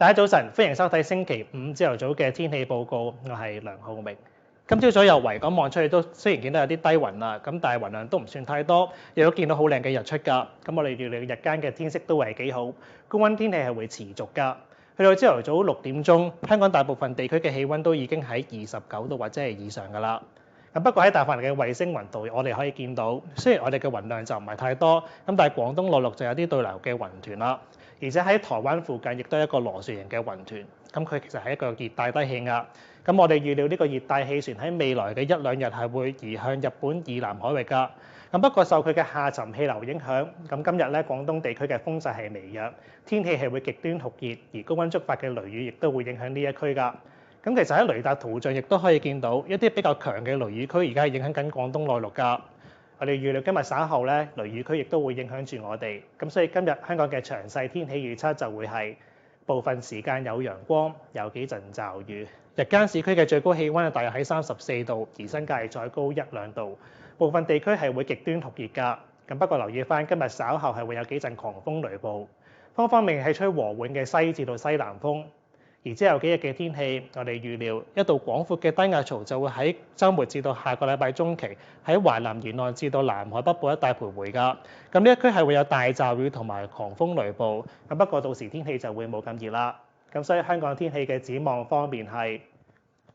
大家早晨，歡迎收睇星期五朝頭早嘅天氣報告。我係梁浩明。今朝早由維港望出去都雖然見到有啲低雲啦，咁但係雲量都唔算太多，亦都見到好靚嘅日出㗎。咁我哋預料日間嘅天色都會係幾好，高溫天氣係會持續㗎。去到朝頭早6點鐘，香港大部分地區嘅氣溫都已經喺29度或者係以上㗎啦。咁不過喺大範圍嘅衛星雲圖，我哋可以見到，雖然我哋嘅雲量就唔係太多，咁但係廣東內陸就有啲對流嘅雲團啦。而且喺台灣附近亦都係一個螺旋形嘅雲團，咁佢其實係一個熱帶低氣壓。咁我哋預料呢個熱帶氣旋喺未來嘅1-2日係會移向日本以南海域㗎。咁不過受佢嘅下沉氣流影響，咁今日咧廣東地區嘅風勢係微弱，天氣係會極端酷熱，而高溫觸發嘅雷雨亦都會影響呢一區㗎。咁其實喺雷達圖像亦都可以見到一啲比較強嘅雷雨區而家係影響緊廣東內陸㗎。我哋預料今日稍後咧，雷雨區亦都會影響住我哋，咁所以今日香港嘅詳細天氣預測就會係部分時間有陽光，有幾陣驟雨。日間市區嘅最高氣溫係大約喺34度，而新界再高1-2度。部分地區係會極端酷熱㗎。咁不過留意翻今日稍後係會有幾陣狂風雷暴。風方面係吹和緩嘅西至到西南風。而之後幾日嘅天氣，我哋預料一道廣闊嘅低壓槽就會喺週末至到下個禮拜中期喺華南沿岸至到南海北部一帶徘徊㗎。咁呢一區係會有大驟雨同埋狂風雷暴。咁不過到時天氣就會冇咁熱啦。咁所以香港天氣嘅展望方面係，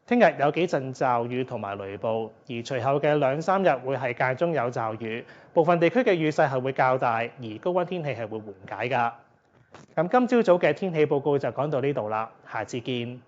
聽日有幾陣驟雨同埋雷暴，而隨後嘅2-3日會係間中有驟雨，部分地區嘅雨勢係會較大，而高溫天氣係會緩解㗎。咁今朝早嘅天氣報告就講到呢度啦，下次見。